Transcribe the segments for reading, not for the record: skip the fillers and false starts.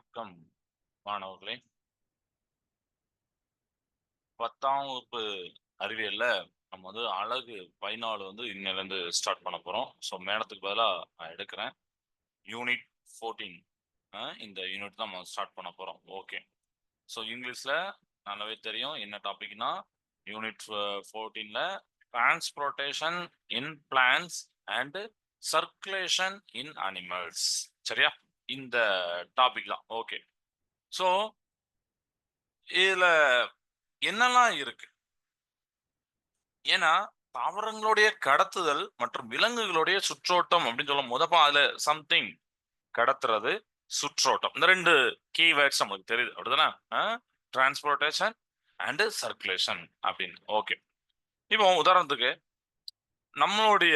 வணக்கம் மாணவர்களே. 10ஆம் வகுப்பு அறிவியல்ல நம்ம அழகு 14 இன்னையிலேருந்து ஸ்டார்ட் பண்ண போறோம். ஸோ மேடத்துக்கு பதிலா நான் எடுக்கிறேன். யூனிட் 14 இந்த யூனிட் தான் நம்ம ஸ்டார்ட் பண்ண போறோம். ஓகே. ஸோ இங்கிலீஷ்ல நல்லாவே தெரியும் என்ன டாபிக்னா யூனிட் 14ல transportation in plants and circulation in animals. சரியா? இந்த டாபிக் தான். ஓகே. ஸோ இதுல என்னெல்லாம் இருக்கு? ஏன்னா தாவரங்களுடைய கடத்துதல் மற்றும் விலங்குகளுடைய சுற்றோட்டம் அப்படின்னு சொல்லும் போது அதுல சம்திங் கடத்துறது, சுற்றோட்டம், இந்த ரெண்டு கீவேர்ட்ஸ் நமக்கு தெரியுது. அப்படிதானே? டிரான்ஸ்போர்ட்டேஷன் அண்ட் சர்க்குலேஷன் அப்படின்னு. ஓகே. இப்போ உதாரணத்துக்கு நம்மளுடைய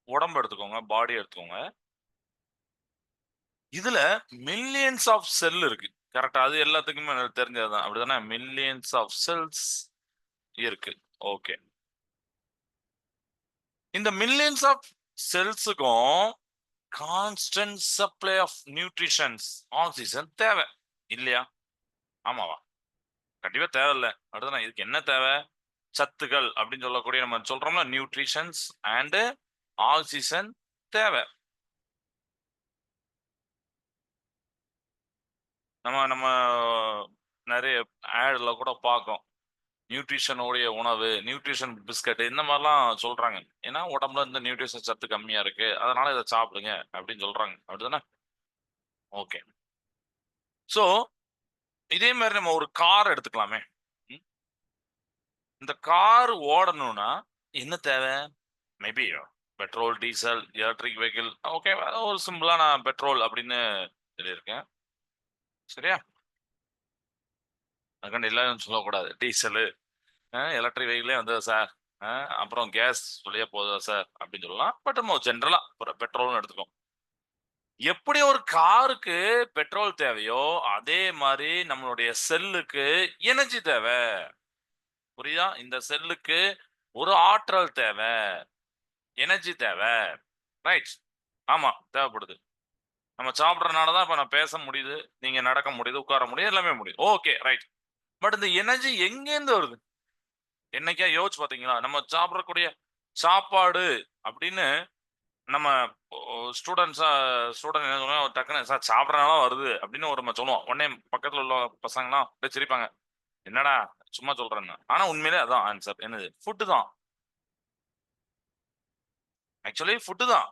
உடம்பு எடுத்துக்கோங்க, பாடி எடுத்துக்கோங்க. இதுல மில்லியன்ஸ் ஆஃப் செல் இருக்கு. கரெக்டா? அது எல்லாத்துக்குமே தெரிஞ்சதுதான். அப்படிதானே? மில்லியன்ஸ் ஆஃப் செல்ஸ் இருக்கு. ஓகே. இந்த மில்லியன்ஸ் ஆஃப் செல்ஸுக்கும் constant supply of nutritions oxygen தேவை இல்லையா? ஆமாவா? கண்டிப்பா தேவையில்ல. அடுத்து இதுக்கு என்ன தேவை? சத்துக்கள் அப்படின்னு சொல்லக்கூடிய நம்ம சொல்றோம்ல, நியூட்ரிஷன்ஸ் அண்ட் ஆக்சிஜன் தேவை. நம்ம நம்ம நிறைய ஆட்ல கூட பார்க்கும், நியூட்ரிஷனுடைய உணவு, நியூட்ரிஷன் பிஸ்கட் இந்த மாதிரிலாம் சொல்றாங்க. ஏன்னா உடம்புல இந்த நியூட்ரிஷன் சத்து கம்மியா இருக்கு, அதனால இதை சாப்பிடுங்க அப்படின்னு சொல்றாங்க. அப்படிதானே? ஓகே. ஸோ இதே மாதிரி நம்ம ஒரு கார் எடுத்துக்கலாமே. இந்த கார் ஓடணும்னா என்ன தேவை? Maybe petrol, diesel, electric vehicle. Okay, ஒரு சிம்பிளா நான் பெட்ரோல் அப்படின்னு சொல்லியிருக்கேன். சரியா? அதுக்காண்டி எல்லாரும் சொல்லக்கூடாது. டீசலு, எலக்ட்ரிக் வெஹிக்கிளே சார், அப்புறம் கேஸ் சொல்லியே போதா சார் அப்படின்னு சொல்லலாம். பட் நம்ம ஜென்ரலா பெட்ரோல்னு எடுத்துக்கோம். எப்படி ஒரு காருக்கு பெட்ரோல் தேவையோ அதே மாதிரி நம்மளுடைய செல்லுக்கு எனர்ஜி தேவை. புரியுதா? இந்த செல்லுக்கு ஒரு ஆற்றல் தேவை, எனர்ஜி தேவை. ரைட்? ஆமா, தேவைப்படுது. நம்ம சாப்பிடறதுனால தான் இப்ப நான் பேச முடியுது, நீங்க நடக்க முடியுது, உட்கார முடியுது, எல்லாமே முடியுது. Okay, right. பட் இந்த எனர்ஜி எங்கேருந்து வருது? என்னைக்கா யோசிச்சு பாத்தீங்களா? நம்ம சாப்பிடக்கூடிய சாப்பாடு அப்படின்னு நம்ம ஸ்டூடெண்ட் என்ன சொல்லுவாங்க, டக்குன்னு சார் சாப்பிடறதுனால வருது அப்படின்னு நம்ம சொல்லுவோம். உடனே பக்கத்துல உள்ள பசங்கலாம் அப்படியே சிரிப்பாங்க. என்னடா சும்மா சொல்றேன்னு. ஆனா உண்மையிலே அதான் ஆன்சர். என்னது? ஃபுட்டு தான். ஆக்சுவலி ஃபுட்டு தான்.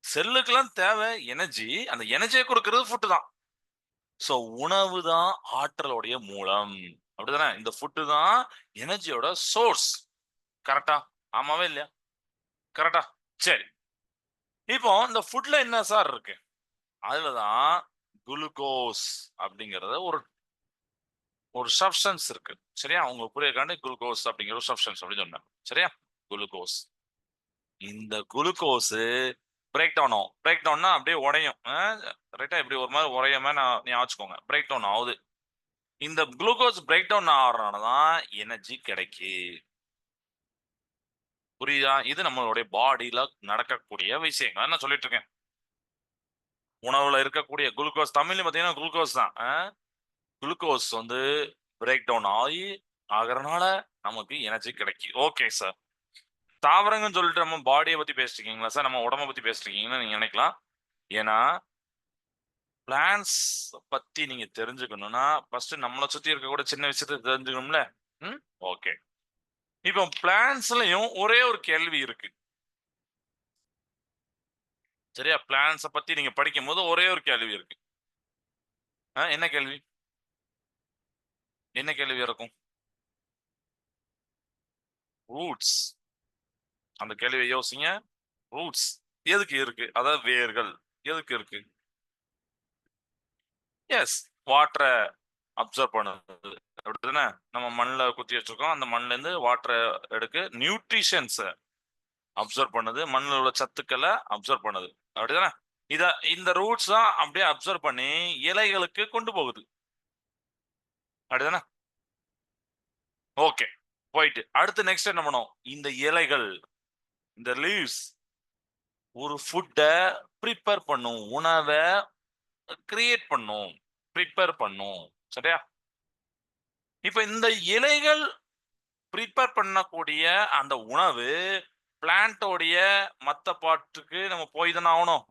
செல்லுக்கெல்லாம் தேவை எனர்ஜி. அந்த எனர்ஜியை கொடுக்கிறது ஃபுட்டு தான். சோ உணவு தான் ஆற்றலுடைய மூலம். அப்படிதானே? இந்த ஃபுட்டு தான் எனர்ஜியோட சோர்ஸ். கரெக்டா? ஆமாவே இல்லையா? கரெக்டா? சரி. இப்போ இந்த ஃபுட்ல என்ன சார் இருக்கு? அதுலதான் குளுக்கோஸ் அப்படிங்கறது ஒரு ஒரு சப்ஸ்டன்ஸ் இருக்கு. சரியா? உங்களுக்கு புரியக்காண்டி குளுக்கோஸ் அப்படிங்கிற ஒரு சப்ஸ்டன்ஸ் அப்படின்னு சொன்னேன். சரியா? குளுக்கோஸ். இந்த குளுக்கோஸ் பிரேக் டவுன் ஆகும். பிரேக் டவுன்னா அப்படியே உடையும். ரைட்டா? இப்படி ஒரு மாதிரி உரைய மாதிரி நீ ஆச்சுக்கோங்க. பிரேக் டவுன் ஆகுது. இந்த குளுக்கோஸ் பிரேக் டவுன் ஆகிறனால தான் எனர்ஜி கிடைக்கு. புரியுதா? இது நம்மளுடைய பாடியில நடக்கக்கூடிய விஷயங்கள் நான் சொல்லிட்டு இருக்கேன். உணவுல இருக்கக்கூடிய குளுக்கோஸ், தமிழ்ல பாத்தீங்கன்னா குளுக்கோஸ் தான். குளுக்கோஸ் பிரேக் டவுன் ஆகிறனால நமக்கு எனர்ஜி கிடைக்கும். Okay sir. தாவரங்கன்னு சொல்லிட்டு நம்ம பாடியை பத்தி பேசிட்டு இருக்கீங்களா சார்? நம்ம உடம்ப பத்தி பேசிட்டு இருக்கீங்கன்னு நீங்க நினைக்கலாம். ஏன்னா பிளான்ஸ் பத்தி நீங்க தெரிஞ்சுக்கணும்னா ஃபர்ஸ்ட் நம்மளை சுத்தி இருக்கக்கூடிய சின்ன விஷயத்தை தெரிஞ்சுக்கணும்ல. ஓகே. இப்போ பிளான்ஸ்லயும் ஒரே ஒரு கேள்வி இருக்கு. சரியா? பிளான்ஸ பத்தி நீங்க படிக்கும் போது ஒரே ஒரு கேள்வி இருக்கு. என்ன கேள்வி? என்ன கேள்வி இருக்கும்? ரூட்ஸ். அந்த கேள்வியை யோசிங்க. ரூட்ஸ் எதுக்கு இருக்கு? அதாவது வேர்கள் எதுக்கு இருக்கு? எஸ், வாட்டரை அப்சர்வ் பண்ணுது. அப்படிதானே? நம்ம மண்ணில் குத்தி வச்சிருக்கோம். அந்த மண்ணுல இருந்து வாட்டரை எடுக்கு, நியூட்ரிஷன்ஸ் அப்சர்வ் பண்ணுது, மண்ணில் உள்ள சத்துக்களை அப்சர்வ் பண்ணுது. அப்படிதானே? இந்த ரூட்ஸ் தான் அப்படியே அப்சர்வ் பண்ணி இலைகளுக்கு கொண்டு போகுது. அப்படிதானே? ஓகே. போயிட்டு அடுத்து நெக்ஸ்ட் என்ன பண்ணும்? இந்த இலைகள், இந்த லீவ்ஸ் ஒரு ஃபுட்டை ப்ரிப்பேர் பண்ணும், உணவை கிரியேட் பண்ணும், ப்ரிப்பேர் பண்ணும். சரியா? இப்ப இந்த இலைகள் ப்ரிப்பேர் பண்ணக்கூடிய அந்த உணவு பிளான்ட்டோடைய மத்த பார்ட்டுக்கு நம்ம போய் தானே ஆகணும்.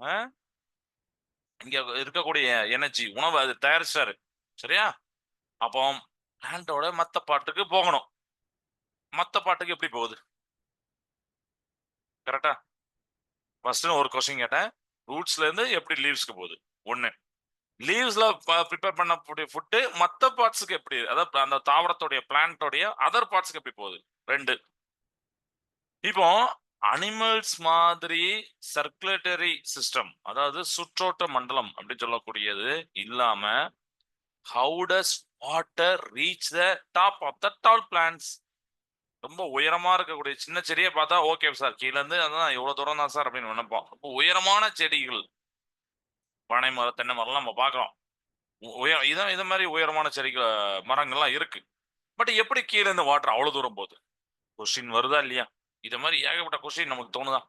இங்க இருக்கக்கூடிய எனர்ஜி உணவு அது தயாரிச்சாரு. சரியா? அப்போ பிளான்ட்டோட மத்த பார்ட்டுக்கு போகணும். மத்த பார்ட்டுக்கு எப்படி போகுது? கரெக்ட்டா? ஃபர்ஸ்ட் ஒரு கொஸ்டின் கேட்டேன். ரூட்ஸ்ல இருந்து எப்படி லீவ்ஸ்க்கு போகுது? 1. லீவ்ஸ்ல ப்ரிப்பேர் பண்ணக்கூடிய ஃபுட் மத்த பார்ட்ஸ்க்கு எப்படி? அதாவது அந்த தாவரத்துடைய பிளான்ட்டோடைய அதர் பார்ட்ஸ்க்கு எப்படி போகுது? 2. இப்போ அனிமல்ஸ் மாதிரி சர்க்குலேட்டரி சிஸ்டம், அதாவது சுற்றோட்ட மண்டலம் அப்படின்னு சொல்லக்கூடியது இல்லாம how does water reach the top of the tall plants? ரொம்ப உயரமா இருக்கக்கூடிய சின்ன செடியை பார்த்தா ஓகே சார், கீழ இருந்து அதான் இவ்வளவு தூரம் தான் சார் அப்படின்னு நினைப்போம். ரொம்ப உயரமான செடிகள், பனை மரம், தென்னை மரம்லாம் நம்ம பார்க்கிறோம். இதான் இது மாதிரி உயரமான செடிகள், மரங்கள்லாம் இருக்கு. பட் எப்படி கீழ இருந்து வாட்டர் அவ்வளவு தூரம் போகுது? கொஸ்டின் வருதா இல்லையா? இது மாதிரி ஏகப்பட்ட கொஸ்டின் நமக்கு தோணுதா?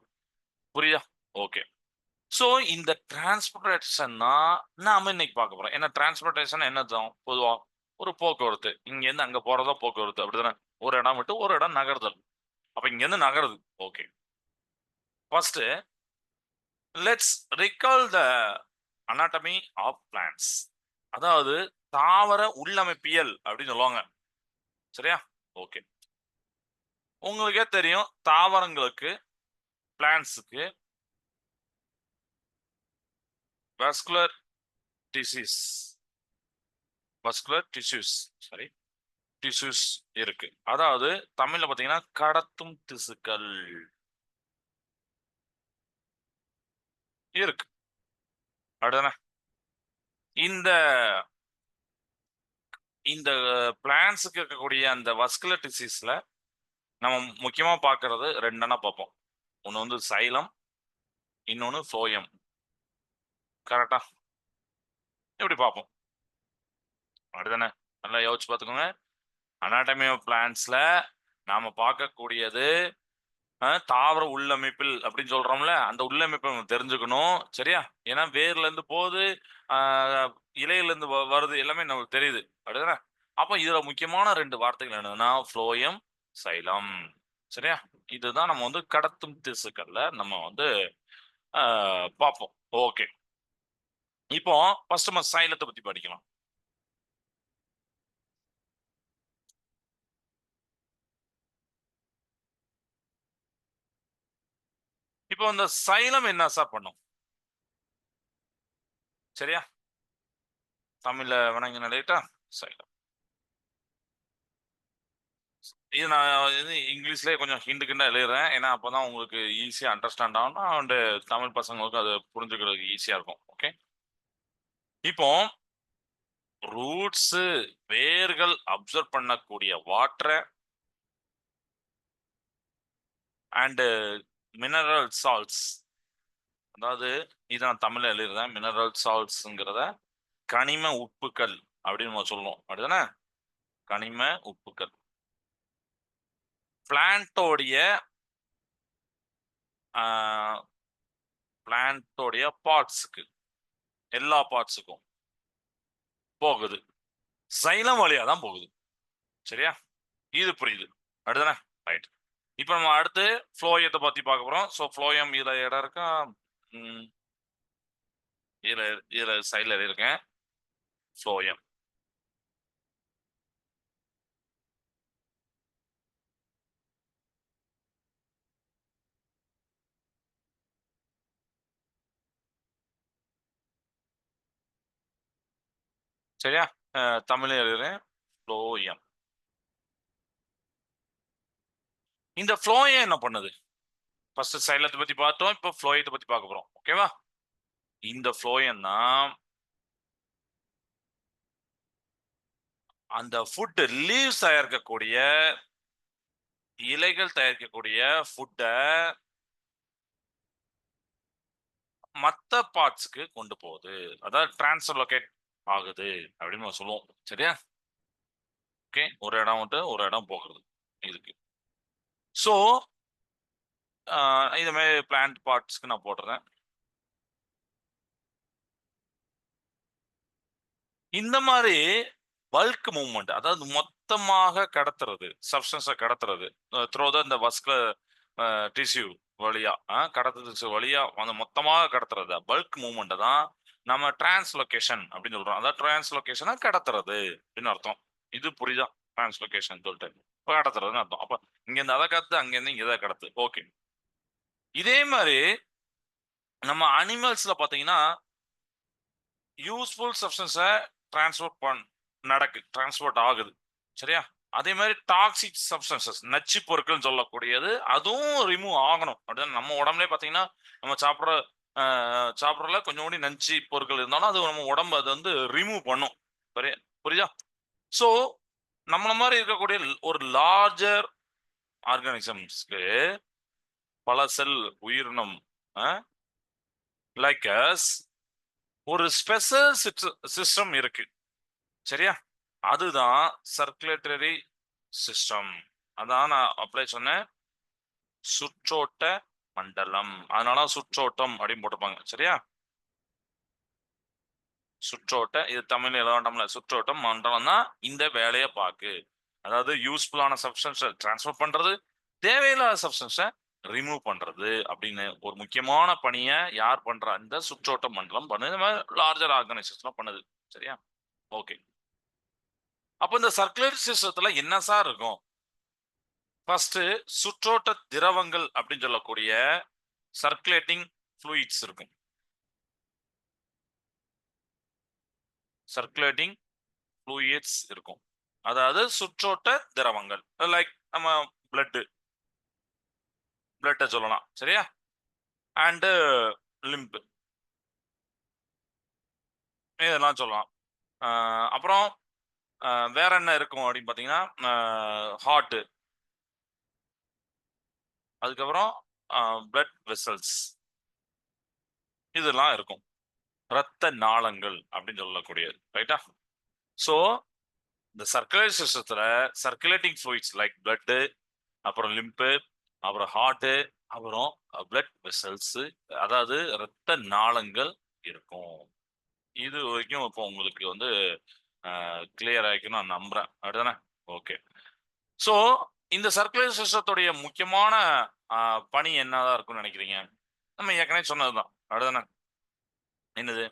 புரியுதா? ஓகே. சோ இந்த டிரான்ஸ்போர்டேஷன் தான் நாம இன்னைக்கு பார்க்க போறோம். ஏன்னா டிரான்ஸ்போர்டேஷன் என்னதான் பொதுவா ஒரு போக்குவரத்து. இங்க இருந்து அங்க போறதா போக்குவரத்து, அப்படிதானே? ஒரு இடம் விட்டு ஒரு இடம் நகர்தல். அப்ப இங்க இருந்து நகருது. Okay. First let's recall the anatomy of plants. அதாவது தாவர உள்ளமைப்பியல் அப்படின்னு சொல்லுவாங்க. சரியா? ஓகே. உங்களுக்கே தெரியும் தாவரங்களுக்கு, பிளான்ட்ஸுக்கு vascular diseases, vascular tissues, sorry, tissues இருக்கு. அதாவது தமிழ்ல பாத்தீங்கன்னா கடத்தும் திசுக்கள் இருக்கு. அப்படிதானே? இந்த இந்த பிளான்ட்ஸுக்கு இருக்கக்கூடிய அந்த வஸ்குலர் டிசீஸ்ல நம்ம முக்கியமா பார்க்கிறது 2 பார்ப்போம். ஒன்னு வந்து சைலம், இன்னொன்னு ஃபோயம். கரெக்டா? எப்படி பார்ப்போம்? அப்படிதானே? நல்லா யோசிச்சு பார்த்துக்கோங்க. அனாட்டமி ஆஃப் பிளான்ட்ஸ்ல நாம பார்க்கக்கூடியது தாவர உள்ளமைப்பில் அப்படின்னு சொல்றோம்ல, அந்த உள்ளமைப்பை நம்ம தெரிஞ்சுக்கணும். சரியா? ஏன்னா வேர்ல இருந்து போகுது, இலையில இருந்து வருது, எல்லாமே நமக்கு தெரியுது. அப்படிதானே? அப்ப இதுல முக்கியமான 2 வார்த்தைகள் என்னன்னா ஃப்ளோயம், சைலம். சரியா? இதுதான் நம்ம வந்து கடத்தும் திசுக்கள்ல நம்ம வந்து பார்ப்போம். ஓகே. இப்போ ஃபர்ஸ்ட் நம்ம சைலத்தை பத்தி படிக்கலாம். இப்போ இந்த சைலம் என்ன சார் பண்ணும்? சரியா? தமிழ்ல வணங்கி நிலையிட்டா சைலம். இது நான் இது இங்கிலீஷ்லயே கொஞ்சம் ஹிண்டு கிண்டா எழுதுறேன். ஏன்னா அப்பதான் உங்களுக்கு ஈஸியா அண்டர்ஸ்டாண்ட் ஆகும். அண்ட் தமிழ் பசங்களுக்கு அது புரிஞ்சுக்கிறதுக்கு ஈஸியா இருக்கும். ஓகே. இப்போ ரூட்ஸ், வேர்கள் அப்சர்வ் பண்ணக்கூடிய வாட்டரை அண்ட் மினரல் சால்ட்ஸ், அதாவது இதை நான் தமிழ்ல எழுதுறேன். மினரல் சால்ட்ஸ்ங்கிறத கனிம உப்புக்கள் அப்படின்னு நம்ம சொல்லுவோம். அப்படிதானே? கனிம உப்புக்கள் பிளான்ட்டோடைய பிளான்ட்டோடைய பார்ட்ஸுக்கு, எல்லா பார்ட்ஸுக்கும் போகுது. சைலம் வழியா தான் போகுது. சரியா? இது புரியுது. அடுத்தானே? ரைட். இப்போ நம்ம அடுத்து ஃப்ளோயத்தை பத்தி பார்க்க போறோம். ஸோ ஃப்ளோயம் இதுல இடம் இருக்கா? ம், இதுல இதுல சைட்ல இருக்கேன். ஃப்ளோயம். சரியா? தமிழ்ல எழுதுறேன். ஃப்ளோயம். இந்த ஃப்ளோயம் என்ன பண்ணுது? ஃபர்ஸ்ட் சைலத்தை பத்தி பார்த்தோம். இப்போ ஃப்ளோயத்தை பத்தி பார்க்க போறோம். ஓகேவா? இந்த ஃப்ளோயம் தான் அந்த ஃபுட் லீவ்ஸ் தயாரிக்கக்கூடிய, இலைகள் தயாரிக்கக்கூடிய ஃபுட்டை மத்த பார்ட்ஸ்க்கு கொண்டு போகுது. அதாவது டிரான்ஸ்லோகேட் ஆகுது அப்படின்னு நம்ம சொல்லுவோம். சரியா? ஓகே. ஒரு இடம் விட்டு ஒரு இடம் போகிறது இதுக்கு. ஸோ இது மாதிரி பிளான்ட் பார்ட்ஸ்க்கு நான் போடுறேன். இந்த மாதிரி பல்க் மூவ்மெண்ட், அதாவது மொத்தமாக கடத்துறது, சப்ஸ்டன்ஸை கடத்துறது த்ரோ த இந்த வஸ்குலர் டிஷ்யூ வழியா, கடத்து திசு வழியா அந்த மொத்தமாக கடத்துறது பல்க் மூவ்மெண்ட் தான் நம்ம டிரான்ஸ்லொகேஷன் அப்படின்னு சொல்றோம். அதாவது டிரான்ஸ்லொகேஷனை கடத்துறது அப்படின்னு அர்த்தம். இது புரியுதா? டிரான்ஸ்லொகேஷன் சொல்லிட்டு கடத்துறதுன்னு அர்த்தம். அப்ப இங்க இருந்து அதை கடத்து, அங்க இருந்து இங்க இதை கடத்து. ஓகே. இதே மாதிரி நம்ம அனிமல்ஸ்ல பாத்தீங்கன்னா யூஸ்ஃபுல் சப்ஸ்டன்ஸை டிரான்ஸ்போர்ட் ஆகுது. சரியா? அதே மாதிரி டாக்ஸிக் சப்ஸ்டன்சஸ், நச்சு பொருட்கள் சொல்லக்கூடியது, அதுவும் ரிமூவ் ஆகணும். அப்படிதான் நம்ம உடம்புல பாத்தீங்கன்னா நம்ம சாப்பிட்றதுல கொஞ்சம் கூட நச்சு பொருட்கள் இருந்தாலும் அது நம்ம உடம்பு அது வந்து ரிமூவ் பண்ணும். புரியுதா? ஸோ நம்மள மாதிரி இருக்கக்கூடிய ஒரு லார்ஜர் ஆர்கானிசம்ஸ்க்கு பல செல் உயிரினம் லைக் ஒரு ஸ்பெஷல் சிஸ்டம் இருக்கு. சரியா? அதுதான் சர்க்குலேட்டரி சிஸ்டம். அதான் நான் அப்ளை சொன்னேன், சுற்றோட்ட மண்டலம். அதனால சுற்றோட்டம் அப்படின்னு போட்டுப்பாங்க. சரியா? சுற்றோட்ட, இது தமிழ் எழுதாண்டம்ல, சுற்றோட்டம் மண்டலம் தான் இந்த வேலையை பார்க்கு. அதாவது யூஸ்ஃபுல்லான சப்ஸ்டன்ஸை டிரான்ஸ்ஃபர் பண்றது, தேவையில்லாத சப்ஸ்டன்ஸை ரிமூவ் பண்றது அப்படின்னு ஒரு முக்கியமான பணியை யார் பண்றா? இந்த சுற்றோட்ட மண்டலம் பண்ணுது. இந்த மாதிரி லார்ஜர் ஆர்கனைசேஷன் பண்ணுது. சரியா? ஓகே. அப்ப இந்த சர்க்குலேட்டரி சிஸ்டத்துல என்ன சார் இருக்கும்? ஃபர்ஸ்ட் சுற்றோட்ட திரவங்கள் அப்படின்னு சொல்லக்கூடிய சர்க்குலேட்டிங் ஃப்ளூயிட்ஸ் இருக்கும். சர்க்குலேட்டிங் ஃப்ளூயிட்ஸ் இருக்கும். அதாவது சுற்றோட்ட திரவங்கள், லைக் நம்ம பிளட் சொல்லலாம். சரியா? அண்ட் லிம்ப், இதெல்லாம் சொல்லலாம். அப்புறம் வேற என்ன இருக்கும் அப்படின்னு பாத்தீங்கன்னா ஹார்ட், அதுக்கப்புறம் பிளட் வெசல்ஸ், இதெல்லாம் இருக்கும். ரத்த நாளங்கள் அப்படின்னு சொல்லக்கூடியது. ரைட்டா? ஸோ இந்த சர்க்குலேட்டரி சிஸ்டத்துல சர்க்குலேட்டிங் ஃப்ளூயிட்ஸ் லைக் பிளட், அப்புறம் லிம்பு, அப்புறம் ஹார்ட், அப்புறம் பிளட் வெசல்ஸ், அதாவது ரத்த நாளங்கள் இருக்கும். இது வரைக்கும் இப்போ உங்களுக்கு வந்து கிளியர் ஆகிக்கும் நான் நம்புறேன். அப்படிதானே? ஓகே. ஸோ இந்த சர்க்குலேட்டரி சிஸ்டத்துடைய முக்கியமான பணி என்னதான் இருக்கும்னு நினைக்கிறீங்க? நம்ம ஏற்கனவே சொன்னதுதான். அப்படிதானே? என்னது?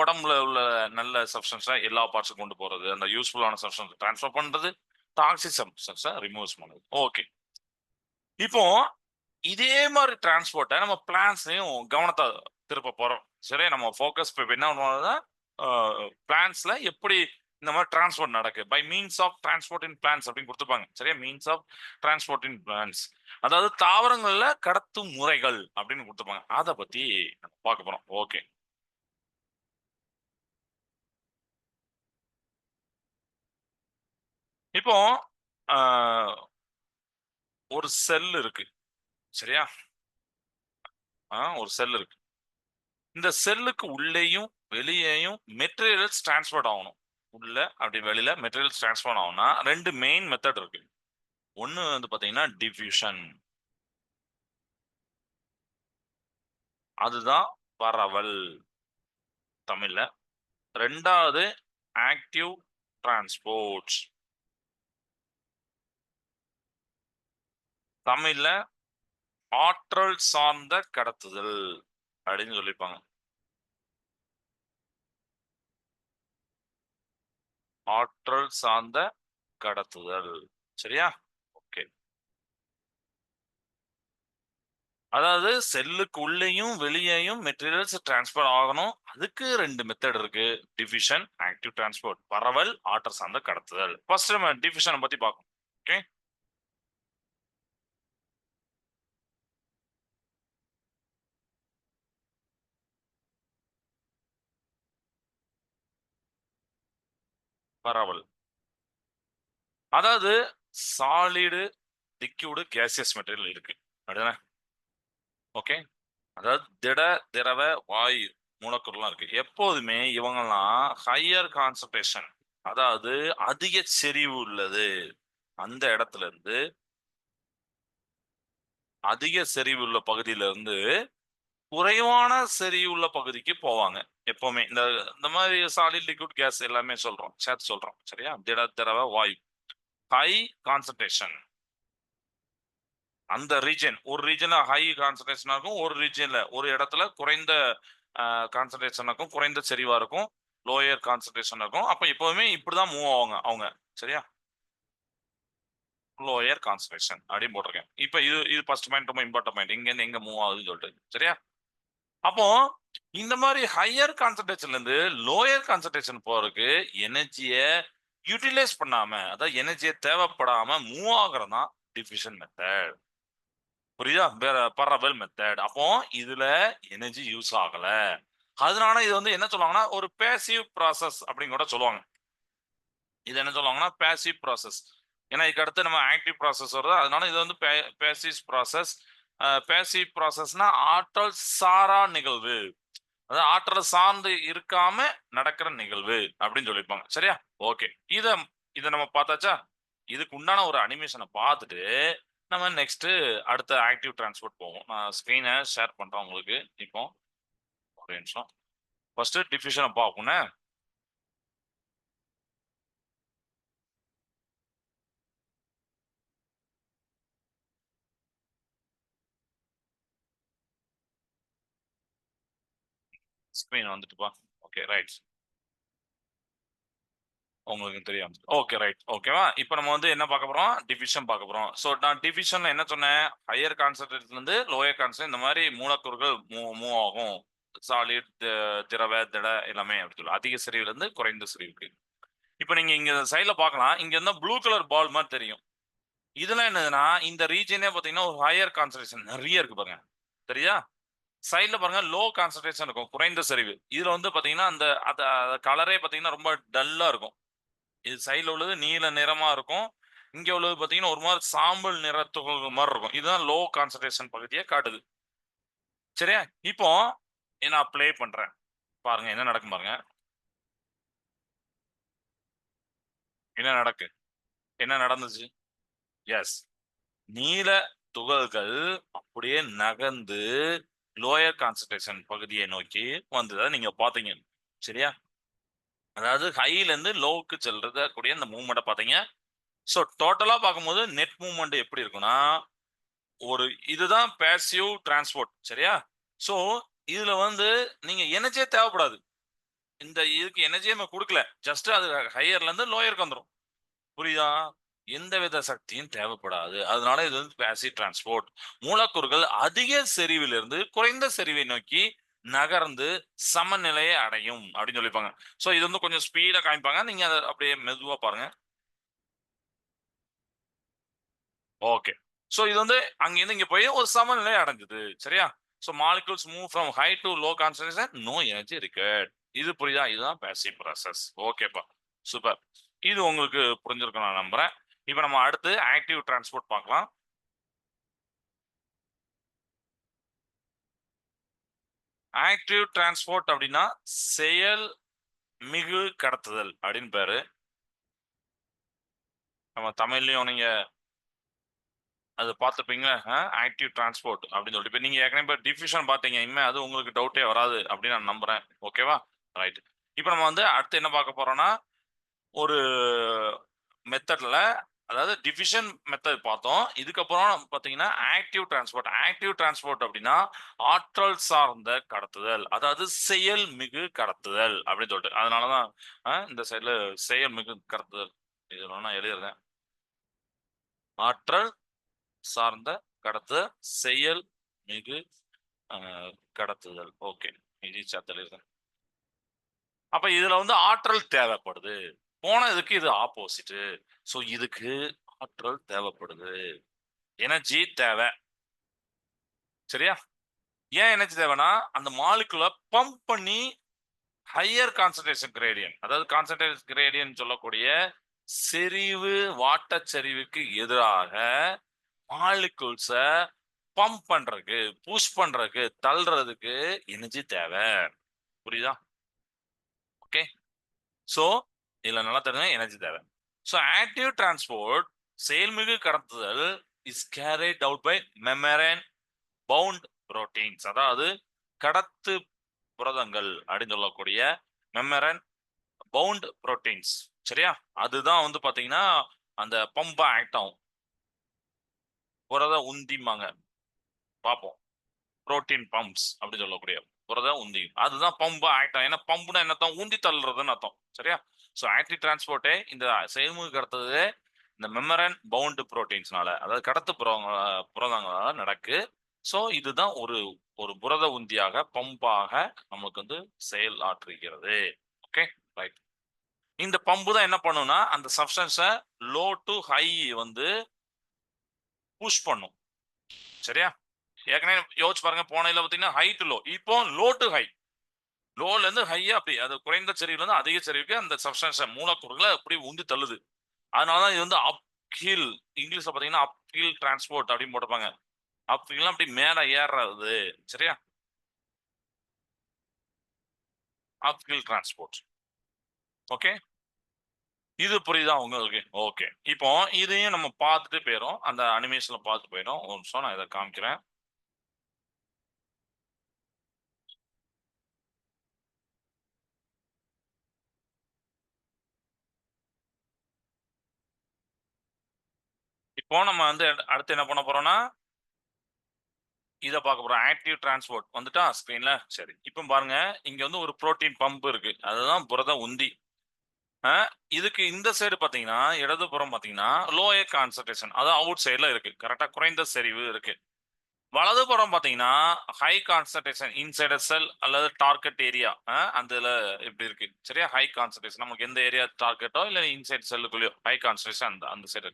உடம்புல உள்ள நல்ல சப்ஸ்டன்ஸை எல்லா பார்ட்ஸுக்கும் கொண்டு போறது, அந்த யூஸ்ஃபுல்லான சப்ஸ்டன்ஸ் ட்ரான்ஸ்ஃபர் பண்றது, டாக்ஸிக் சப்ஸ்டன்ஸை ரிமூவ் பண்ணுது. ஓகே. இப்போ இதே மாதிரி டிரான்ஸ்போர்ட்டை நம்ம பிளான்ஸ்லயும் கவனத்தை திருப்ப போறோம். சரி, நம்ம ஃபோக்கஸ் இப்போ என்ன பண்ணுவோம்னா பிளான்ஸ்ல எப்படி இந்த மாதிரி டிரான்ஸ்போர்ட் நடக்கு by means of transport in plants அப்படின்னு கொடுத்துருப்பாங்க. சரியா? Means of transport in plants, அதாவது தாவரங்கள்ல கடத்தும் முறைகள் அப்படின்னு கொடுத்துருப்பாங்க. அதை பத்தி பார்க்க போறோம். ஓகே. இப்போ ஒரு செல் இருக்கு. சரியா? ஒரு செல் இருக்கு. இந்த செல்லுக்கு உள்ளேயும் வெளியேயும் மெட்டீரியல்ஸ் டிரான்ஸ்போர்ட் ஆகணும். உள்ள அப்படி வெளியில மெட்டீரியல்ஸ் டிரான்ஸ்போர்ட் ஆகும்னா ரெண்டு மெயின் மெத்தட் இருக்கு. ஒன்னு வந்து பாத்தீங்கன்னா டிஃப்யூஷன், அதுதான் பரவல் தமிழ்ல. ரெண்டாவது ஆக்டிவ் டிரான்ஸ்போர்ட், தமிழ்ல ஆற்றல் சார்ந்த கடத்துதல் அப்படின்னு சொல்லிப்பாங்க. ஆற்றல் சார்ந்த கடத்துதல். சரியா? ஓகே. அதாவது செல்லுக்கு உள்ளேயும் வெளியேயும் மெட்டீரியல்ஸ் டிரான்ஸ்பர் ஆகணும். அதுக்கு ரெண்டு மெத்தட் இருக்கு. Diffusion, active transport. பரவல், ஆற்றல் சார்ந்த கடத்துதல். ஃபர்ஸ்ட் நம்ம டிஃபிஷனை பத்தி பார்க்கணும். ஓகே. பரவல் அதாவது சாலிடு, லிக்யூடு, கேசியஸ் மெட்டீரியல் இருக்கு. அப்படிதானே? ஓகே. அதாவது திட, திரவ, வாயு மூலக்கூறுலாம் இருக்கு. எப்போதுமே இவங்கெல்லாம் ஹையர் கான்சன்ட்ரேஷன், அதாவது அதிக செறிவு உள்ளது, அந்த இடத்துல இருந்து அதிக செறிவு உள்ள பகுதியில இருந்து குறைவான செறிவுள்ள பகுதிக்கு போவாங்க எப்பவுமே. இந்த இந்த மாதிரி சாலிட் லிக்விட் கேஸ் எல்லாமே சொல்றோம், சேர்த்து சொல்றோம். சரியா? திட திரவ வாயு ஹை கான்சன்ட்ரேஷன் அந்த ரீஜன், ஒரு ரீஜன்ல ஹை கான்சன்ட்ரேஷனா இருக்கும், ஒரு ரீஜன்ல ஒரு இடத்துல குறைந்த கான்சன்ட்ரேஷன் இருக்கும், குறைந்த செறிவா இருக்கும், லோயர் கான்சன்ட்ரேஷன் இருக்கும். அப்ப எப்பவுமே இப்படிதான் மூவ் ஆவாங்க அவங்க. சரியா? லோயர் கான்சன்ட்ரேஷன் அப்படின்னு போட்டிருக்கேன். இப்ப இது இது ஃபர்ஸ்ட் பாயிண்ட், ரொம்ப இம்பார்ட்டன்ட் பாயிண்ட். இங்க இருந்து எங்க மூவ் ஆகுதுன்னு சொல்லிட்டு. சரியா? அப்போ இந்த மாதிரி ஹையர் கான்சன்ட்ரேஷன்ல இருந்து லோயர் கான்சன்ட்ரேஷன் போறதுக்கு எனர்ஜிய யூட்டிலைஸ் பண்ணாம, அதாவது எனர்ஜிய தேவைப்படாம மூவ் ஆகுறது தான் டிஃபியூஷன் மெத்தட். புரியுதா? வேற பரவல் மெத்தட். அப்போ இதுல எனர்ஜி யூஸ் ஆகல. அதனால இது வந்து என்ன சொல்லுவாங்கன்னா ஒரு பேசிவ் ப்ராசஸ் அப்படின்னு கூட சொல்லுவாங்க. இது என்ன சொல்லுவாங்கன்னா பேசிவ் ப்ராசஸ். ஏன்னா இதுக்கு அடுத்து நம்ம ஆக்டிவ் ப்ராசஸ் வருது. அதனால இது வந்து பேசிவ் ப்ராசஸ். பேசிவ் ப்ராசஸ்னா ஆற்றல் சாரா நிகழ்வு. அதாவது ஆற்றலை சார்ந்து இருக்காம நடக்கிற நிகழ்வு அப்படின்னு சொல்லியிருப்பாங்க. சரியா? ஓகே. இத இத நம்ம பார்த்தாச்சா? இதுக்கு உண்டான ஒரு அனிமேஷனை பார்த்துட்டு நம்ம நெக்ஸ்ட் அடுத்த ஆக்டிவ் டிரான்ஸ்போர்ட் போவோம். நான் ஸ்கிரீனை ஷேர் பண்றேன் உங்களுக்கு. இப்போ ஒரு நிமிஷம். ஃபர்ஸ்ட் டிஃபியூஷனை பார்ப்போம்னா ஸ்கிரீன் வந்துட்டுப்பா. Okay right. உங்களுக்கு தெரியும். Okay right. ஓகேவா? இப்போ நம்ம வந்து என்ன பார்க்க போறோம்? டிஃபியூஷன் பார்க்க போறோம். ஸோ நான் டிஃபியூஷன்ல என்ன சொன்னேன்? ஹையர் கான்சன்ட்ரேட்ல இருந்து லோயர் கான்சன்ட்ரேட் இந்த மாதிரி மூலக்கூறுகள் மூவ் ஆகும். சாலிட், திரவ, திட எல்லாமே அப்படி சொல்லலாம். அதிக செறிவுல இருந்து குறைந்த செறிவுக்கு. இப்போ நீங்க இங்க சைடுல பார்க்கலாம். இங்க இருந்தா ப்ளூ கலர் பால் மாதிரி தெரியும். இதெல்லாம் என்னதுன்னா இந்த ரீஜனே பாத்தீங்கன்னா ஒரு ஹையர் கான்சன்ட்ரேஷன் நிறைய இருக்கு பாருங்க. சரியா? சைடுல பாருங்க லோ கான்சன்ட்ரேஷன் இருக்கும், குறைந்த செறிவு. இதுல வந்து பாத்தீங்கன்னா அந்த கலரே பாத்தீங்கன்னா ரொம்ப டல்லா இருக்கும். இது சைடுல உள்ளது நீல நிறமா இருக்கும். இங்க உள்ளது பாத்தீங்கன்னா ஒரு மாதிரி சாம்பல் நிற துகள்கள் மாதிரி இருக்கும். இதுதான் லோ கான்சன்ட்ரேஷன் பகுதியை காட்டுது. சரியா? இப்போ நான் ப்ளே பண்றேன். பாருங்க என்ன நடக்கும் பாருங்க. என்ன நடக்கு? என்ன நடந்துச்சு? எஸ். நீல துகள்கள் அப்படியே நகர்ந்து லோயர் கான்சன்ட்ரேஷன் பகுதியை நோக்கி வந்ததை நீங்க பாத்தீங்க. சரியா? அதாவது ஹைல இருந்து லோவுக்கு செல்றத கூடிய இந்த மூவ்மெண்ட்டை பாத்தீங்க. ஸோ டோட்டலா பார்க்கும்போது நெட் மூவ்மெண்ட் எப்படி இருக்கும்னா ஒரு இதுதான் பேசிவ் டிரான்ஸ்போர்ட். சரியா? ஸோ இதுல வந்து நீங்க எனர்ஜியே தேவைப்படாது. இந்த இதுக்கு எனர்ஜியே நம்ம கொடுக்கல. ஜஸ்ட் அது ஹையர்ல இருந்து லோயருக்கு வந்துரும். புரியுதா? எந்தவித சக்தியும் தேவைப்படாது. அதனால இது வந்து பேசிவ் டிரான்ஸ்போர்ட். மூலக்கூறுகள் அதிக செறிவிலிருந்து குறைந்த செறிவை நோக்கி நகர்ந்து சமநிலையை அடையும் அப்படின்னு சொல்லியிருப்பாங்க. ஸோ இது வந்து கொஞ்சம் ஸ்பீடா காமிப்பாங்க. நீங்க அதை அப்படியே மெதுவா பாருங்க. ஓகே. ஸோ இது வந்து அங்கிருந்து இங்க போய் ஒரு சமநிலை அடைஞ்சது. சரியா? So molecules move from high to low concentration, no energy required. இது புரியுதா? இதுதான் பேசிவ் ப்ராசஸ். ஓகேப்பா. சூப்பர். இது உங்களுக்கு புரிஞ்சிருக்கும் நான் நம்புறேன். இப்ப நம்ம அடுத்து ஆக்டிவ் டிரான்ஸ்போர்ட் பார்க்கலாம். ஆக்டிவ் டிரான்ஸ்போர்ட் அப்படின்னா செயல் மிகு கடத்துதல் அப்படின்னு பேரு. நம்ம தமிழ்லயும் நீங்க அது பார்த்துப்பீங்க. ஆக்டிவ் டிரான்ஸ்போர்ட் அப்படின்னு சொல்லிட்டு இப்ப நீங்க ஏற்கனவே டிஃபியூஷன் பார்த்தீங்க. இனிமே அது உங்களுக்கு டவுட்டே வராது அப்படின்னு நான் நம்புறேன். ஓகேவா? ரைட். இப்போ நம்ம வந்து அடுத்து என்ன பார்க்க போறோம்னா ஒரு மெத்தட்ல, அதாவது டிவிஷன் மெத்தட் பார்த்தோம். இதுக்கப்புறம் பார்த்தீங்கன்னா ஆக்டிவ் டிரான்ஸ்போர்ட். ஆக்டிவ் டிரான்ஸ்போர்ட் அப்படின்னா ஆற்றல் சார்ந்த கடத்துதல், அதாவது செயல் மிகு கடத்துதல் அப்படின்னு சொல்லிட்டு. அதனாலதான் இந்த சைடுல செயல் மிகு கடத்துதல் இதெல்லாம் நான் எழுதிருந்தேன். ஆற்றல் சார்ந்த கடத்துதல், செயல் மிகு கடத்துதல். ஓகே. இது எழுதுறேன். அப்ப இதுல வந்து ஆற்றல் தேவைப்படுது. போனதுக்கு இது ஆப்போசிட். சோ இதுக்கு ஆற்றல் தேவைப்படுது. எனர்ஜி தேவை. சரியா? ஏன் எனர்ஜி தேவைன்னா அந்த மாலிகுலை பம்ப் பண்ணி ஹையர் கான்சன்ட்ரேஷன் கிரேடியன்ட், அதாவது கான்சன்ட்ரேஷன் கிரேடியன்ட் சொல்லக்கூடிய செறிவு வாட்டச்சரிவுக்கு எதிராக மாலிகுல்ஸ பம்ப் பண்றதுக்கு, புஷ் பண்றதுக்கு, தள்ளுறதுக்கு எனர்ஜி தேவை. புரியுதா? ஓகே. சோ இதுல நல்லா தெரிஞ்ச எனர்ஜி தேவை. சோ ஆக்டிவ் டிரான்ஸ்போர்ட் செயல்மிகு கடத்துதல் is carried out by membrane bound proteins, அதாவது கடத்து புரதங்கள் அப்படின்னு சொல்லக்கூடிய மெம்பரன் பவுண்ட் புரோட்டீன்ஸ். சரியா? அதுதான் வந்து பாத்தீங்கன்னா அந்த பம்பா ஆக்ட் ஆகும். புரத உந்திமாங்க பார்ப்போம். புரோட்டீன் பம்ப்ஸ் அப்படின்னு சொல்லக்கூடிய புரத உந்தி, அதுதான் பம்பா ஆக்ட் ஆகும். ஏன்னா பம்புனா என்னத்தான், உந்தி தள்ளுறதுன்னு அர்த்தம். சரியா? ஸோ ஆக்டிவ் டிரான்ஸ்போர்ட்டே இந்த செயல்முறை கடத்தது இந்த மெமரன் பவுண்ட் புரோட்டீன்ஸ்னால, அதாவது கடத்து புரதங்களால நடக்கு. ஸோ இதுதான் ஒரு ஒரு புரத உந்தியாக பம்பாக நமக்கு வந்து செயல் ஆற்றுகிறது. Okay, right. இந்த பம்பு தான் என்ன பண்ணும்னா அந்த சப்ஸ்டன்ஸை லோ டு ஹை வந்து புஷ் பண்ணும். சரியா? ஏற்கனவே யோசிச்சு பாருங்க, போன இதுல பாத்தீங்கன்னா ஹை டு லோ, இப்போ லோ டு ஹை. லோல இருந்து ஹையா அப்படி, அது குறைந்த செறிவுல இருந்து அதிக செறிவுக்கு அந்த சப்ஸ்டன்ஸ் மூலக்கூறுகளை அப்படி உந்தி தள்ளுது. அதனாலதான் இது வந்து அப் ஹில், இங்கிலீஷ்ல பாத்தீங்கன்னா அப் ஹில் டிரான்ஸ்போர்ட் அப்படின்னு போட்டிருப்பாங்க. அப் ஹில் அப்படி மேல ஏறுறது. சரியா? அப் ஹில் டிரான்ஸ்போர்ட். ஓகே, இது புரியுதா உங்களுக்கு? ஓகே, இப்போ இதையும் நம்ம பார்த்துட்டு போயிடும், அந்த அனிமேஷன்ல பார்த்து போயிடும். ஒரு நிமிஷம் நான் இதை காமிக்கிறேன். இப்போ நம்ம வந்து அடுத்து என்ன பண்ண போறோம்னா இதை பார்க்க போறோம். ஆக்டிவ் டிரான்ஸ்போர்ட் வந்துட்டா ஸ்கிரீன்ல. சரி, இப்போ பாருங்க, இங்க வந்து ஒரு புரோட்டீன் பம்ப் இருக்கு, அதுதான் புரத உந்தி. இதுக்கு இந்த சைடு பாத்தீங்கன்னா, இடதுபுறம் பாத்தீங்கன்னா லோயர் கான்சன்ட்ரேஷன், அதாவது அவுட் சைடுல இருக்கு. கரெக்டா? குறைந்த செறிவு இருக்கு. வலதுபுறம் பாத்தீங்கன்னா ஹை கான்சன்ட்ரேஷன் இன்சைட் செல் அல்லது டார்கெட் ஏரியா. அதுல இப்படி இருக்கு. சரியா? ஹை கான்சன்ட்ரேஷன் நமக்கு எந்த ஏரியா டார்கெட்டோ இல்ல இன்சைட் செல்லுக்குள்ளயோ ஹை கான்சன்ட்ரேஷன் அந்த அந்த சைடு.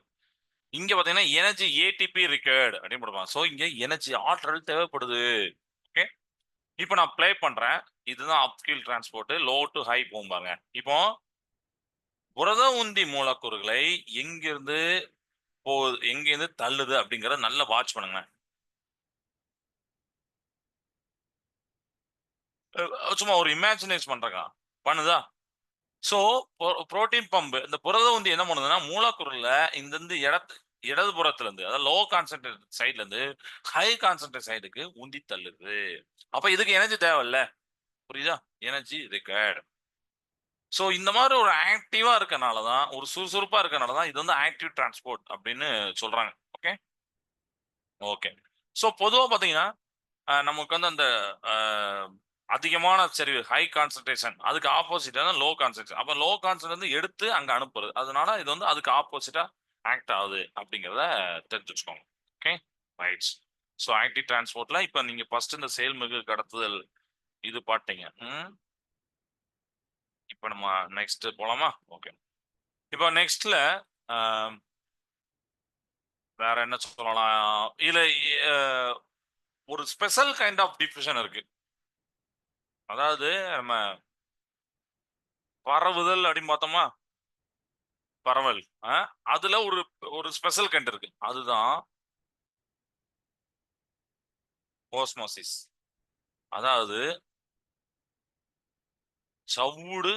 இங்க பாத்தீங்கன்னா எனர்ஜி ஏடிபி ரிக்வயர்டு அப்படின்னு போடுவாங்க. சோ இங்க எனர்ஜி ஆற்றல் தேவைப்படுது. ஓகே, இப்போ நான் ப்ளே பண்றேன். இதுதான் uphill transport, low to high போம்பாங்க. இப்போ புரத உந்தி மூலக்கூறுகளை எங்கிருந்து போகுது, எங்கிருந்து தள்ளுது அப்படிங்கறத நல்லா வாட்ச் பண்ணுங்க. சும்மா ஒரு இமேஜினேஷன் பண்றேங்க, பண்ணுதா? சோ புரோட்டீன் பம்ப் இந்த புரத உந்தி என்ன பண்ணுதுன்னா மூலக்கூறுல இந்த இருந்து இடதுபுறத்துல இருந்து, அதாவது லோ கான்சென்ட்ரேட் சைட்ல இருந்து ஹை கான்சென்ட்ரேட் சைடுக்கு உந்தி தள்ளுது. அப்ப இதுக்கு எனர்ஜி தேவையில்ல. புரியுதா? Energy required. சோ இந்த மாதிரி ஒரு ஆக்டிவா இருக்கனால தான், ஒரு சுறுசுறுப்பா இருக்கனால தான் இது வந்து ஆக்டிவ் டிரான்ஸ்போர்ட் அப்படின்னு சொல்றாங்க. Okay, okay. சோ பொதுவா பாத்தீங்கன்னா நமக்கு வந்து அந்த அதிகமான செறிவு ஹை கான்சன்ட்ரேஷன் அதுக்கு ஆப்போசிட்டா தான் லோ கான்சன்ட்ரேஷன். அப்ப லோ கான்சன்ட்ரேஷன் வந்து எடுத்து அங்க அனுப்புறது. அதனால இது வந்து அதுக்கு ஆப்போசிட்டா ஆக்ட் ஆகுது அப்படிங்கிறத தெரிஞ்சு வச்சுக்கோங்க. Okay, right. ஸோ ஆக்டிவ் டிரான்ஸ்போர்ட்ல இப்ப நீங்க ஃபர்ஸ்ட் இந்த செயல்மிகு கடத்துதல் இது பாட்டீங்க. இப்ப நம்ம நெக்ஸ்ட் போலாமா? ஓகே, இப்போ நெக்ஸ்ட்ல வேற என்ன சொல்லலாம்? இதுல அஹ், ஒரு ஸ்பெஷல் கைண்ட் ஆஃப் டிஃபியூஷன் இருக்கு. அதாவது நம்ம பரவுதல் அப்படின்னு பார்த்தோமா, பரவல். அதுல ஒரு ஒரு ஸ்பெஷல் கைண்ட் இருக்கு, அதுதான் ஓஸ்மோசிஸ். அதாவது சவ்வூடு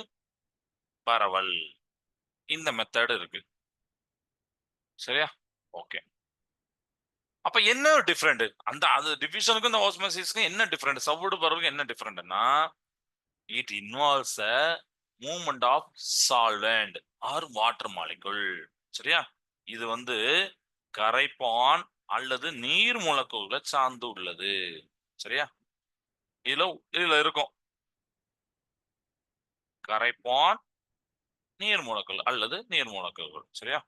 பரவல். இந்த மெத்தட் இருக்கு. சரியா? ஓகே. அப்ப என்ன டிஃபரெண்ட், அந்த அது டிஃபியூஷனுக்கும் இந்த ஓஸ்மோசிஸ்க்கும் என்ன டிஃபரெண்ட், சவ்வூடு பரவலுக்கு என்ன டிஃபரெண்ட்னா, it involves a movement of solvent or water molecule. சரியா? இது வந்து கரைப்பான் அல்லது நீர் மூலக்கூறுகளை சார்ந்து உள்ளது. சரியா? இதுல இதுல இருக்கும் கரைப்பான், நீர் மூலக்கூறு அல்லது நீர் மூலக்கூறுகள். சரியா?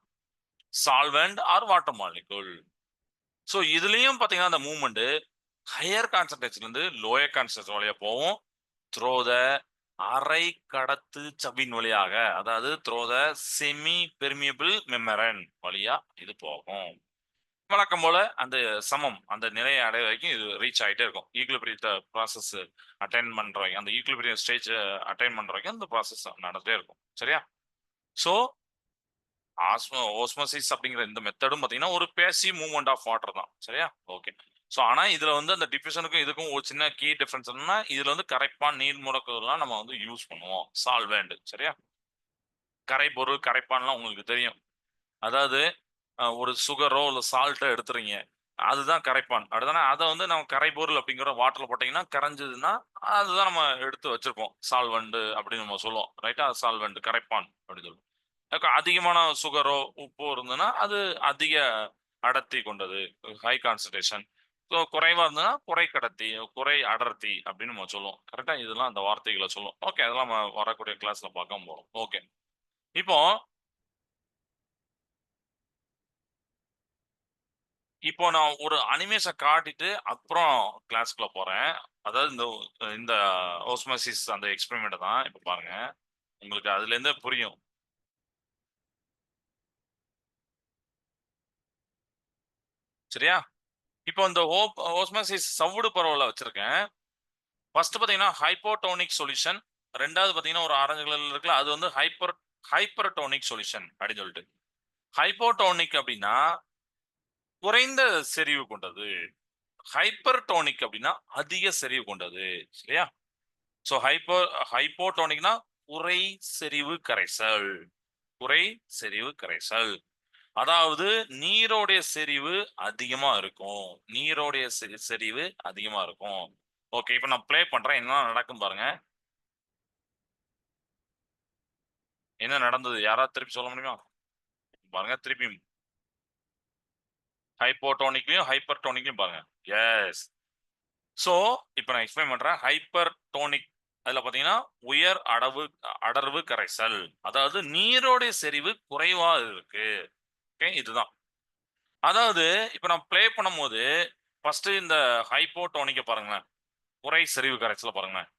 Solvent or water molecule. So இதுலயும் பாத்தீங்கன்னா அந்த மூவ்மெண்ட் ஹையர் கான்சன்ட்ரேஷன்ல இருந்து லோயர் கான்சன்ட்ரேஷன் வழியா போகும். த்ரோ த அரை கடத்து சவ்வின் வழியாக, அதாவது த்ரோ த செமி பெர்மியபிள் மெம்பரன் வழியா இது போகும். வழக்கம் போல அந்த சமம் அந்த நிலையை அடைய வரைக்கும் இது ரீச் ஆகிட்டே இருக்கும். ஈக்குலிபிரியம் ப்ராசஸ் அட்டைன் பண்ற வரைக்கும், அந்த ஈக்குலிபிரியம் ஸ்டேஜ் அட்டைன் பண்ற வரைக்கும் அந்த ப்ராசஸ் நடந்துட்டே இருக்கும். சரியா? ஸோ ஓஸ்மோசிஸ் அப்படிங்கிற இந்த மெத்தடும் பார்த்தீங்கன்னா ஒரு பேசிவ் மூவ்மெண்ட் ஆஃப் வாட்டர் தான். சரியா? ஓகே. ஸோ ஆனா இதுல வந்து அந்த டிஃபியூஷனுக்கும் இதுக்கும் ஒரு சின்ன கீ டிஃபரன்ஸ் என்னன்னா, இதுல வந்து கரைப்பான் நீர் முடக்குதெல்லாம் நம்ம வந்து யூஸ் பண்ணுவோம், சால்வெண்ட். சரியா? கரைபொருள் கரைப்பான்லாம் உங்களுக்கு தெரியும். அதாவது ஒரு சுகரோ இல்ல சால்ட்டோ எடுத்துறீங்க, அதுதான் கரைப்பான். அப்படிதானே? அத வந்து நம்ம கரைபொருள் அப்படிங்கிற வாட்டர்ல போட்டீங்கன்னா, கரைஞ்சதுன்னா, அதுதான் நம்ம எடுத்து வச்சிருப்போம். சால்வெண்ட் அப்படின்னு நம்ம சொல்லுவோம். ரைட்டா? சால்வெண்ட் கரைப்பான் அப்படின்னு சொல்லுவோம். அதிகமான சுகரோ, உப்போ இருந்ததுன்னா, அது அதிக அடர்த்தி கொண்டது. High concentration. குறைவா இருந்ததுன்னா, குறை கடத்தி, குறை அடர்த்தி அப்படின்னு நம்ம சொல்லுவோம். கரெக்ட்டா? இதெல்லாம் அந்த வார்த்தைகள சொல்லும். ஓகே. அதெல்லாம் நம்ம வரக்கூடிய கிளாஸ்ல பார்க்க போறோம். ஓகே. இப்போ இப்போ நான் ஒரு அனிமேஷன் காட்டிட்டு, அப்புறம் கிளாஸ்க்குள்ள போறேன். அதாவது இந்த ஓஸ்மோசிஸ் அந்த எக்ஸ்பெரிமெண்ட்ட தான். இப்ப பாருங்க. உங்களுக்கு அதுலேருந்தே புரியும். சரியா? இப்போ இந்த ஓஸ்மோசிஸ் சவ்வுடு பரவல வச்சிருக்கேன். ஃபர்ஸ்ட் பார்த்தீங்கன்னா, ஹைப்போடோனிக் சொல்யூஷன். 2வது பார்த்தீங்கன்னா, ஒரு ஆரஞ்சு கலர்ல இருக்குல்ல, அது வந்து ஹைப்பர்டோனிக் சொல்யூஷன் அப்படின்னு சொல்லிட்டு. ஹைப்போடோனிக் அப்படின்னா, குறைந்த செறிவு கொண்டது. ஹைப்பர்டோனிக் அப்படின்னா, அதிக செறிவு கொண்டது. சரியா? சோ ஹைப்போடோனிக்னா குறை செறிவு கரைசல். குறை செறிவு கரைசல். அதாவது நீரோடைய செறிவு அதிகமா இருக்கும். நீரோடைய செறிவு அதிகமா இருக்கும். ஓகே. இப்ப நான் ப்ளே பண்றேன். என்ன நடக்கும் பாருங்க. என்ன நடந்தது? யாராவது திருப்பி சொல்ல முடியுமா? பாருங்க திருப்பியும் ஹைப்போடோனிக்லயும், ஹைப்பர்டோனிக்லயும் பாருங்க. எஸ். சோ, இப்ப நான் எக்ஸ்பிளைன் பண்றேன். ஹைப்பர்டோனிக் அதுல பாத்தீங்கன்னா, உயர் அடர்வு கரைசல். அதாவது நீரோடைய செறிவு குறைவா இருக்கு. ஓகே. இதுதான். அதாவது இப்ப நான் ப்ளே பண்ணும்போது, ஃபர்ஸ்ட் இந்த ஹைப்போடோனிக்க பாருங்களேன். குறை செறிவு கரைசல பாருங்களேன்.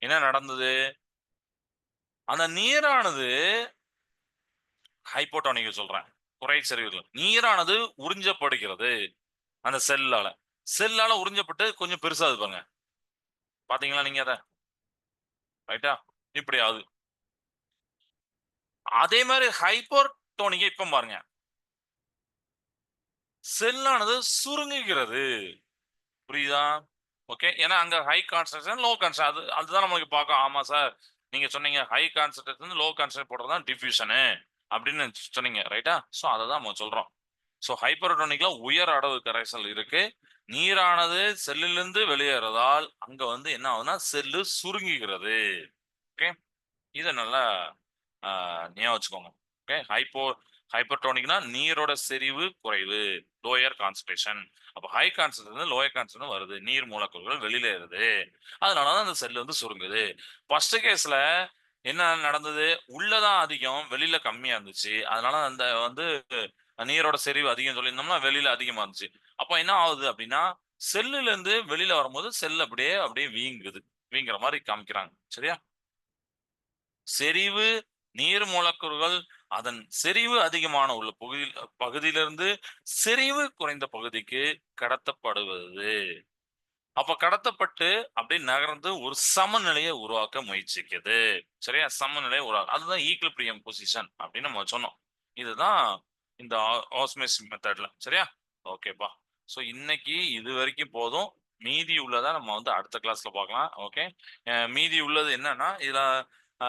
என்ன நடந்தது? அந்த நீரானது ஹைப்போடோனிக்க சொல்றேன். குறை செறிவுல. நீரானது உறிஞ்சப்படுகிறது. அந்த செல்லால. செல்லால உறிஞ்சப்பட்டு கொஞ்சம் பெருசாகுது பாருங்க. பாத்தீங்களா நீங்க அத? ரைட்டா? இப்படி ஆகுது. அதே மாரி ஹைப்போடோனிக்க இப்ப பாருங்க. செல்லானது சுருங்குகிறது. புரியுதா? ஓகே. ஏன்னா அங்க ஹை கான்சன்ட்ரேஷன், லோ கான்சன்ட்ரேஷன் அதுதான் நம்மளுக்கு பார்க்கும். ஆமா சார். நீங்க சொன்னீங்க ஹை கான்சன்ட்ரேஷன், லோ கான்சன்ட்ரேட் போடுறது தான் டிஃப்யூஷனு அப்படின்னு சொன்னீங்க. ரைட்டா? சோ அததான் நம்ம சொல்றோம். சோ ஹைப்பர்டோனிக்ல உயர் அடவு கரைசல் இருக்கு. நீரானது செல்லிலிருந்து வெளியேறதால் அங்க வந்து என்ன ஆகுதுன்னா செல்லு சுருங்குகிறது. ஓகே. இத நல்லா ஞாபகம் வச்சுக்கோங்க. ஓகே. ஹைப்பர்டோனிக்னா நீரோட செறிவு குறைவு. Lower concentration. அப்ப ஹை கான்சன்ட்ரேஷன் லோயர் கான்சன்ட்ரேஷன் வருது. நீர் மூலக்கூறுகள் வெளியில ஏறுது. அதனால தான் அந்த செல் வந்து சுருங்குது. ஃபர்ஸ்ட் கேஸ்ல என்ன நடந்தது? உள்ள தான் அதிகம், வெளியில கம்மியா இருந்துச்சு. அதனால அந்த வந்து நீரோட செறிவு அதிகம் சொல்லியிருந்தோம்னா, வெளியில அதிகமா இருந்துச்சு. அப்ப என்ன ஆகுது அப்படின்னா, செல்லுல இருந்து வெளியில வரும்போது செல் அப்படியே வீங்குது. வீங்குற மாரி காமிக்கிறாங்க. சரியா? செறிவு நீர் மூலக்கூறுகள் அதன் செறிவு அதிகமான உள்ள பகுதியிலிருந்து செறிவு குறைந்த பகுதிக்கு கடத்தப்படுவது. அப்ப கடத்தப்பட்டு அப்படியே நகர்ந்து ஒரு சமநிலையை உருவாக்க முயற்சிக்குது. சரியா? சமநிலையை அதுதான் ஈக்விலிபிரியம் பொசிஷன் அப்படின்னு நம்ம சொன்னோம். இதுதான் இந்த ஆஸ்மோசிஸ் மெத்தட்ல. சரியா? ஓகேப்பா. சோ இன்னைக்கு இது வரைக்கும் போதும். மீதி உள்ளத நம்ம வந்து அடுத்த கிளாஸ்ல பார்க்கலாம். ஓகே. மீதி உள்ளது என்னன்னா, இதுல அ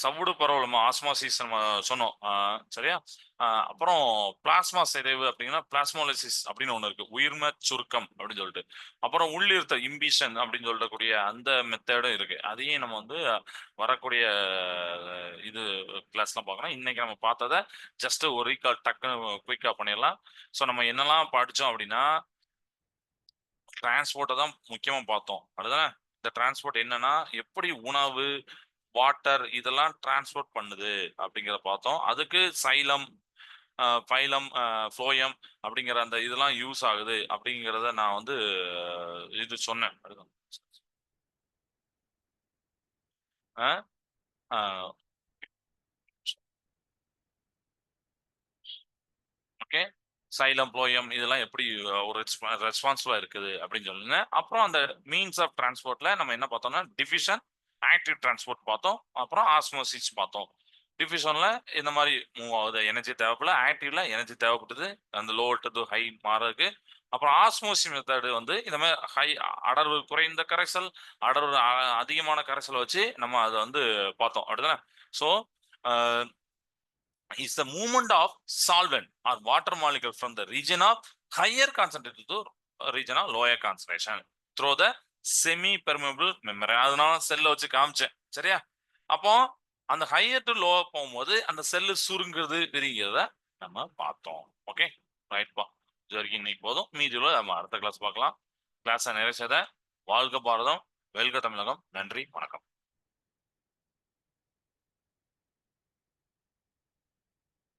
சவ்வுடு பரவல் நம்ம ஆஸ்மாசிஸ் நம்ம சொன்னோம். சரியா? அப்புறம் பிளாஸ்மா சிதைவு அப்படிங்கன்னா, பிளாஸ்மோலிசிஸ் அப்படின்னு ஒண்ணு இருக்கு. உயிர்ம சுருக்கம் அப்படின்னு சொல்லிட்டு. அப்புறம் உள்ளிருத்தல் இம்பிஷன் அப்படின்னு சொல்லக்கூடிய அந்த மெத்தடும் இருக்கு. அதையும் நம்ம வந்து வரக்கூடிய இது கிளாஸ்ல பார்க்கலாம். இன்னைக்கு நம்ம பார்த்தத ஜஸ்ட் ஒரு ரீகால் டக்குன்னு குயிக்கா பண்ணிடலாம். ஸோ நம்ம என்னெல்லாம் படிச்சோம் அப்படின்னா, டிரான்ஸ்போர்ட்ட தான் முக்கியமா பார்த்தோம். அப்படிதானே? இந்த டிரான்ஸ்போர்ட் என்னன்னா, எப்படி உணவு, வாட்டர் இதெல்லாம் டிரான்ஸ்போர்ட் பண்ணுது அப்படிங்கிறத பார்த்தோம். அதுக்கு சைலம், ஃபைலம், ஃபுளோயம் அப்படிங்கிற அந்த இதெல்லாம் யூஸ் ஆகுது அப்படிங்கிறத நான் வந்து இது சொன்னேன். அதுதான். அ, ஆ ஓகே. சைலம், புளோயம் இதெல்லாம் எப்படி ஒரு ரெஸ்பான்சிவா இருக்குது அப்படின்னு சொல்லுங்க. அப்புறம் அந்த மீன்ஸ் ஆஃப் டிரான்ஸ்போர்ட்ல நம்ம என்ன பார்த்தோம்னா, டிஃபிஷன், ஆக்டிவ் டிரான்ஸ்போர்ட் பார்த்தோம். அப்புறம் ஆஸ்மோசிஸ் பார்த்தோம். டிஃபிஷன்ல இந்த மாதிரி மூவ் ஆகுது. எனர்ஜி தேவைப்படல. ஆக்டிவ்ல எனர்ஜி தேவைப்படுது. அந்த லோ டு ஹை மாறதுக்கு. அப்புறம் ஆஸ்மோசிஸ் மெத்தட் வந்து இந்த மாதிரி அடர்வு குறைந்த கரைசல், அடர்வு அதிகமான கரைசலை வச்சு நம்ம அதை வந்து பார்த்தோம். அப்படிதானே? So is the movement of solvent or water molecule from the region of higher concentration to region of lower concentration through the semi permeable membrane. அதனால செல்ல வச்சு காமிச்சேன். சரியா? அப்போ அந்த ஹையர் டு லோவர் போகும்போது அந்த செல்லு சுருங்குறது விரிகிறத நம்ம பார்த்தோம். ஓகே ரைட்பா, இது வரைக்கும் இன்னைக்கு போதும். மீதியுள்ள நம்ம அடுத்த கிளாஸ் பார்க்கலாம். கிளாஸை நிறைச்சத வாழ்க பாரதம், வெல்க தமிழகம். நன்றி, வணக்கம்.